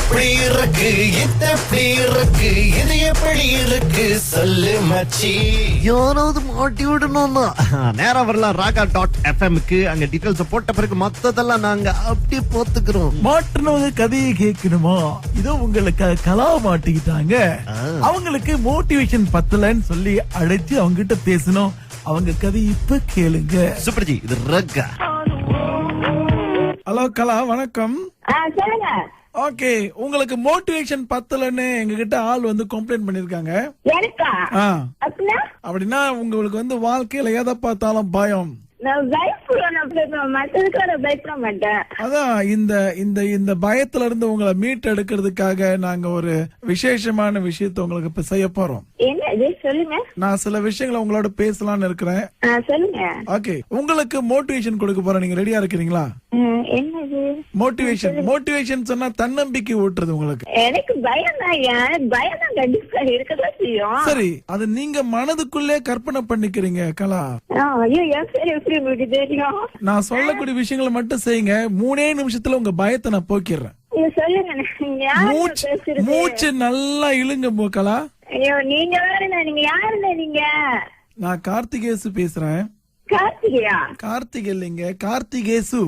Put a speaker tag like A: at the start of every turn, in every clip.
A: எப்படி இருக்கு இது எப்படி இருக்கு இது எப்படி இருக்கு சொல்லு மச்சி.
B: யாராவது மாட்டி விடணும்னா நேரா வரலாம் raga.fm-க்கு. அங்க டீடைல்ஸ் போட்ட பிறகு மத்ததெல்லாம் நாங்க அப்படி போத்துக்கிறோம்.
C: மாட்டுனவங்க கதையை கேட்கணுமா? இதோ உங்களுக்கு கலா மாட்டிக்கிட்டாங்க. அவங்களுக்கு மோட்டிவேஷன் பத்தலன்னு சொல்லி அழைச்சு அவங்க கிட்ட பேசணும். அவங்க கதை இப்ப கேளுங்க.
B: சூப்பர்ஜி, இது ரகா.
C: ஹலோ கலா, வணக்கம்.
D: சொல்லுங்க.
C: ஓகே, உங்களுக்கு மோட்டிவேஷன் பத்தலன்னு எங்க கிட்ட ஆள் வந்து கம்ப்ளைண்ட் பண்ணிருக்காங்க.
D: எனக்கா?
C: அப்படின்னா உங்களுக்கு வந்து வாழ்க்கையில எதை பார்த்தாலும் பயம்.
D: நான் பயப்பட மாட்டேன்.
C: அதான் இந்த பயத்துல இருந்து உங்களை மீட் எடுக்கிறதுக்காக நாங்க ஒரு விசேஷமான விஷயத்தை உங்களுக்கு இப்ப செய்ய போறோம்.
D: என்ன சொல்லுங்க.
C: நான் சில விஷயங்களை உங்களோட பேசலாம்னு இருக்கிறேன்.
D: சொல்லுங்க.
C: ஓகே, உங்களுக்கு மோட்டிவேஷன் கொடுக்க போறேன். நீங்க ரெடியா இருக்கிறீங்களா?
D: என்னது
C: மோட்டிவேஷன் சொன்னா தன்னம்பிக்கை ஊட்டுறது உங்களுக்கு.
D: எனக்கு பயம் தான். பயம் தான் கண்டிப்பா இருக்கதான் செய்யும்.
C: சரி, அது நீங்க மனதுக்குள்ளே கற்பனை பண்ணிக்கிறீங்க கலா.
D: எப்படி தெரியும்?
C: நான் சொல்லக்கூடிய விஷயங்களை மட்டும் செய்யுங்க. 3 நிமிஷத்துல உங்க பயத்தை நான் போக்கிடுறேன். மூச்சு நல்லா இழுங்க கலா.
D: ஐயோ, நீங்க நீங்க யாருங்க? நீங்க?
C: நான் கார்த்திகேசு பேசுறேன்.
D: கார்த்திகேயா?
C: கார்த்திகை இல்லைங்க, கார்த்திகேசு.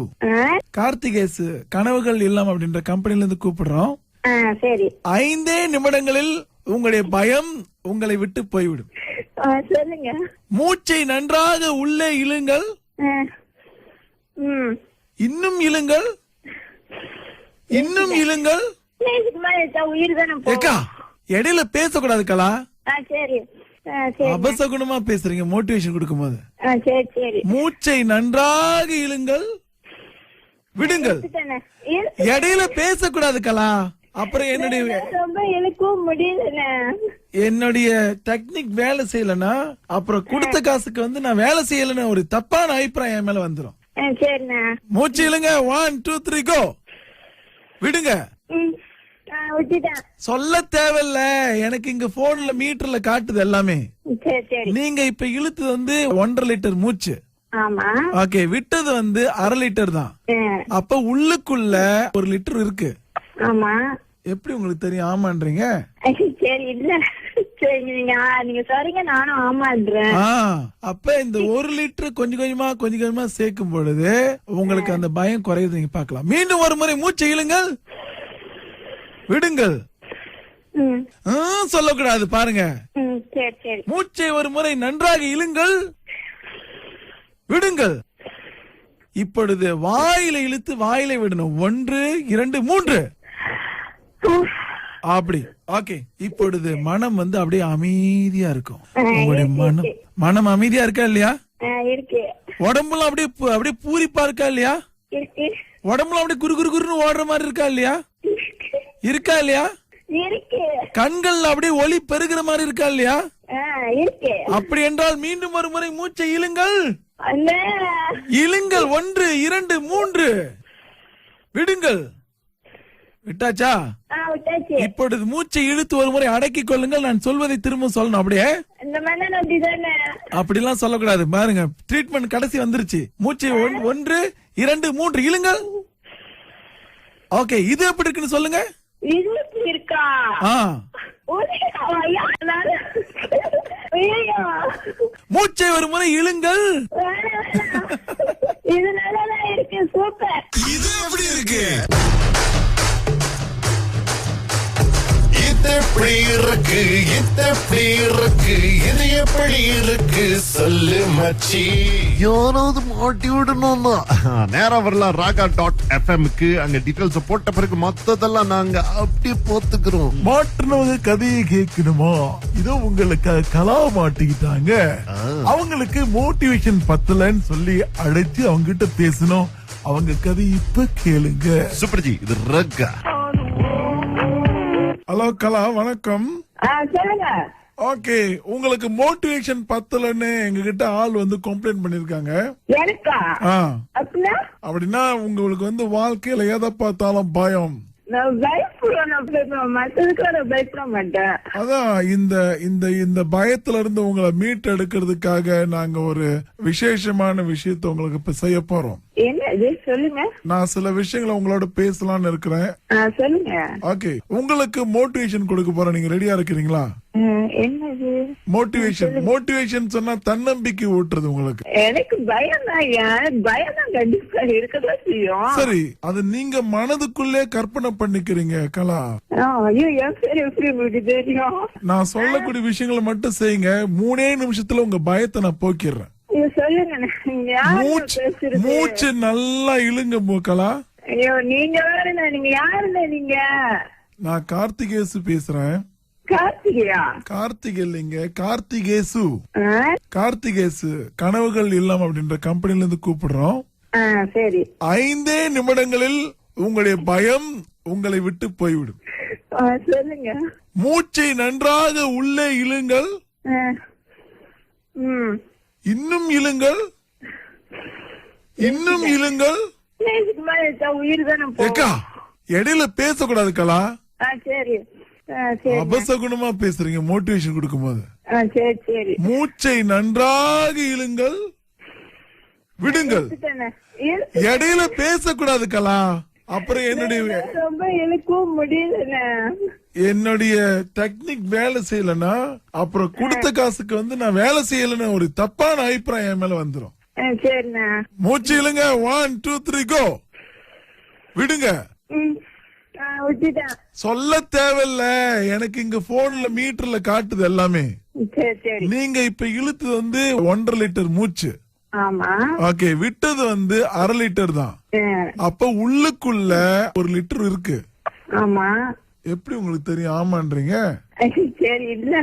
C: கார்த்திகேசு கனவுகள் இல்லம் அப்படின்ற கம்பெனில இருந்து கூப்பிடுறோம்.
D: சரி.
C: 5 நிமிடங்களில் உங்களுடைய பயம் உங்களை விட்டு போய்விடும்.
D: சொல்லுங்க.
C: மூச்சை நன்றாக உள்ளே இழுங்கள். இன்னும் இழுங்கள். இன்னும் இழுங்கள்.
D: உயிர் தானே.
C: இடையில பேசக்கூடாது கலா.
D: சரி.
C: அபசகுணமா பேசுறீங்க மோட்டிவேஷன் கொடுக்கும் போது.
D: சரி.
C: மூச்சை நன்றாக இழுங்கள், விடுங்கள். இடையில பேசக்கூடாது கலா. அப்புறம்
D: ரொம்ப இழுக்கவும் முடியல.
C: என்னுடைய டெக்னிக் வேலை செய்யலன்னா அப்புறம் கொடுத்த காசுக்கு வந்து நான் வேலை செய்யலன்னு ஒரு தப்பான அபிப்பிராயம் என் மேல வந்துரும். மூச்சு இழுங்க. 1 2 3 கோ. விடுங்க. சொல்ல தேவையில்ல, எனக்கு இங்க போன்ல மீட்டர்ல காட்டுது எல்லாமே. நீங்க இப்ப இழுத்தது வந்து 1.5 லிட்டர் மூச்சு. ஓகே, விட்டது வந்து 1/2 லிட்டர் தான். அப்ப உள்ளுக்குள்ள 1 லிட்டர் இருக்கு. எப்படி உங்களுக்கு தெரியும் ஆமான்றீங்க? அப்ப இந்த 1 லிட்டர் கொஞ்சம் கொஞ்சமா சேர்க்கும் பொழுது உங்களுக்கு அந்த பயம் குறையுது. நீங்க பாக்கலாம். மீண்டும் ஒரு முறை மூச்சை இழுங்கள், விடுங்கள். சொல்லக்கூடாது பாருங்க. மூச்சை ஒரு முறை நன்றாக இழுங்கள், விடுங்கள். இப்பொழுது வாயில இழுத்து வாயில விடணும். 1 2 3 அப்படி. ஓகே, இப்பொழுது மனம் வந்து அப்படியே அமைதியா இருக்கும். உங்களுடைய மனம் அமைதியா இருக்கா இல்லையா? உடம்புல அப்படியே பூரிப்பா இருக்கா இல்லையா? உடம்புல அப்படியே குறுகுறுன்னு ஓடுற மாதிரி இருக்கா இல்லையா? இருக்கா இல்லையா? கண்கள் அப்படியே ஒளி பெருகிற மாதிரி இருக்கா இல்லையா? அப்படி என்றால் மீண்டும் ஒரு முறை மூச்சை இழுங்கள், இழுங்கள். 1 2 3 விடுங்கள். விட்டாச்சா? இப்பொழுது மூச்சை இழுத்து ஒரு முறை அடக்கிக் கொள்ளுங்கள். நான் சொல்வதை திரும்ப சொல்லணும். அப்படியே அப்படிலாம் சொல்லக்கூடாது. பாருங்க, ட்ரீட்மெண்ட் கடைசி வந்துருச்சு. மூச்சை 1 2 3 இழுங்கள். ஓகே, இது எப்படி இருக்குன்னு சொல்லுங்க. மூச்சை ஒரு முறை இழுங்கள்.
D: இது நல்லா இருக்கு. சூப்பர்.
A: இது எப்படி இருக்கு இது எப்படி இருக்கு இது எப்படி இருக்கு இது எப்படி இருக்கு சொல்லு மச்சி.
B: யாராவது மாட்டி விடணும்னா நேரா வரலாம் raga.fm-க்கு. அங்க டீடைல்ஸ் போட்ட பிறகு மத்ததெல்லாம் நாங்க அப்படி போத்துக்கிறோம்.
C: மாட்டுனவங்க கதையை கேட்கணுமா? இதோ உங்களுக்கு கலா மாட்டிக்கிட்டாங்க. அவங்களுக்கு மோட்டிவேஷன் பத்தலன்னு சொல்லி அழைச்சு அவங்க கிட்ட பேசணும். அவங்க கதை இப்ப கேளுங்க.
B: சூப்பர்ஜி, இது ரகா.
C: ஹலோ கலா, வணக்கம்.
D: சொல்லுங்க.
C: ஓகே, உங்களுக்கு மோட்டிவேஷன் பத்தலன்னு எங்க கிட்ட ஆள் வந்து கம்ப்ளைண்ட் பண்ணிருக்காங்க.
D: எனக்கா?
C: அப்படின்னா உங்களுக்கு வந்து வாழ்க்கையில எதை பார்த்தாலும் பயம். அதான் இந்த பயத்துல இருந்து உங்களை மீட் எடுக்கிறதுக்காக நாங்க ஒரு விசேஷமான விஷயத்தை உங்களுக்கு இப்ப செய்ய போறோம்.
D: என்னது சொல்லுங்க.
C: நான் சில விஷயங்களை உங்களோட பேசலாம்னு இருக்கிறேன்.
D: சொல்லுங்க.
C: ஓகே, உங்களுக்கு மோட்டிவேஷன் கொடுக்க போறேன். நீங்க ரெடியா இருக்கிறீங்களா?
D: என்னது
C: மோட்டிவேஷன் சொன்னா தன்னம்பிக்கை ஊட்டுறது உங்களுக்கு.
D: எனக்கு பயம் தான், பயம் தான் கண்டிப்பா இருக்கதான் செய்யும்.
C: சரி, அது நீங்க மனதுக்குள்ளே கற்பனை பண்ணிக்கிறீங்க கலா.
D: ஐயோ, என் பேர் எப்படி உங்களுக்கு தெரியும்?
C: நான் சொல்லக்கூடிய விஷயங்களை மட்டும் செய்யுங்க. 3 நிமிஷத்துல உங்க பயத்தை நான் போக்கிடுறேன்.
D: சொல்லுங்க.
C: மூச்சு நல்லா இழுங்க கலா.
D: ஐயோ, நீங்க வேற, நீங்க யாருங்க? நீங்க?
C: நான் கார்த்திகேசு பேசுறேன்.
D: கார்த்திகேயா?
C: கார்த்திகை இல்லைங்க, கார்த்திகேசு. கார்த்திகேசு கனவுகள் இல்லம் அப்படின்ற கம்பெனில இருந்து கூப்பிடுறோம்.
D: சரி.
C: 5 நிமிடங்களில் உங்களுடைய பயம் உங்களை விட்டு போய்விடும்.
D: சொல்லுங்க.
C: மூச்சை நன்றாக உள்ளே இழுங்கள். இன்னும் இழுங்கள், இன்னும் இழுங்கள்.
D: உயிர் தானே.
C: இடையில பேசக்கூடாது கலா.
D: சரி.
C: அபசகுணமா பேசுறீங்க மோட்டிவேஷன் கொடுக்கும் போது.
D: சரி.
C: மூச்சை நன்றாக இழுங்கள், விடுங்கள். இடையில பேசக்கூடாது கலா. அப்புறம்
D: ரொம்ப இழுக்கவும் முடியல.
C: என்னுடைய டெக்னிக் வேலை செய்யலன்னா அப்புறம் கொடுத்த காசுக்கு நான் வேலை செய்யலன்னு ஒரு தப்பான அபிப்பிராயம் என் மேல வந்துரும். மூச்சு இழுங்க. 1 2 3 கோ. விடுங்க. சொல்ல தேவையில்ல, எனக்கு இங்க போன்ல மீட்டர்ல காட்டுது எல்லாமே. நீங்க இப்ப இழுத்து 1.5 லிட்டர் மூச்சு. ஓகே, விட்டது 1/2 லிட்டர் தான். அப்ப உள்ளுக்குள்ள 1 லிட்டர் இருக்கு. எப்படி உங்களுக்கு தெரியும் ஆமான்றீங்க?
D: சரி, இல்ல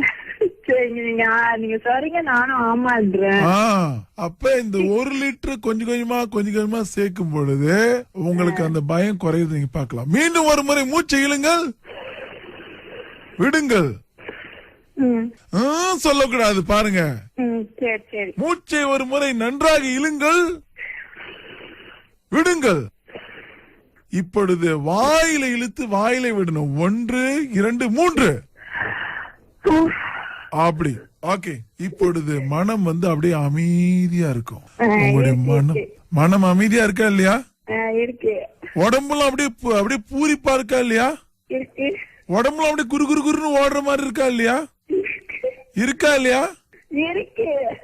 D: நீங்க சொல்றீங்க, நானும் ஆமான்றேன்.
C: அப்ப இந்த 1 லிட்டர் கொஞ்சம் கொஞ்சமா சேர்க்கும் பொழுது உங்களுக்கு அந்த பயம் குறையுது. நீங்க பாக்கலாம். மீண்டும் ஒரு முறை மூச்சை இழுங்கள், விடுங்கள். சொல்லக்கூடாது பாருங்க. மூச்சை ஒரு முறை நன்றாக இழுங்கள், விடுங்கள். இப்பொழுது வாயில இழுத்து வாயில விடணும். 1 2 3 அப்படி. ஓகே, இப்பொழுது மனம் அப்படியே அமைதியா இருக்கும். உங்களுடைய மனம் அமைதியா இருக்கா இல்லையா? உடம்புலாம் அப்படியே பூரிப்பா இருக்கா இல்லையா? உடம்புல அப்படியே குறுகுறுன்னு ஓடுற மாதிரி இருக்கா இல்லையா? இருக்கா இல்லையா?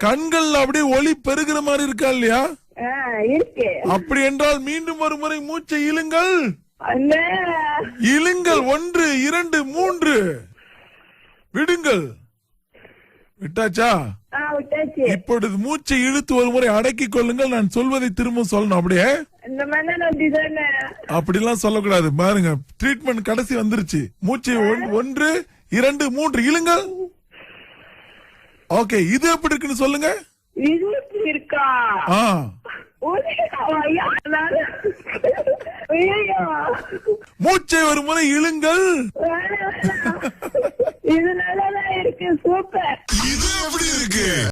C: கண்கள் அப்படியே ஒளி பெருகிற மாதிரி இருக்கா இல்லையா? அப்படி என்றால் மீண்டும் ஒரு முறை மூச்சை இழுங்கள், இழுங்கள். 1 2 3 விடுங்கள். விட்டாச்சா? இப்பொழுது மூச்சை இழுத்து ஒரு முறை அடக்கிக் கொள்ளுங்கள். நான் சொல்வதை திரும்ப சொல்லணும். அப்படியே அப்படிலாம் சொல்லக்கூடாது. பாருங்க, ட்ரீட்மெண்ட் கடைசி வந்துருச்சு. மூச்சை 1 2 3 இழுங்கள். ஓகே, இது எப்படி இருக்குன்னு சொல்லுங்க. மூச்சை ஒரு முறை இழுங்கள்.
D: இது நல்லா இருக்கு. சூப்பர்.
A: இது எப்படி இருக்கு?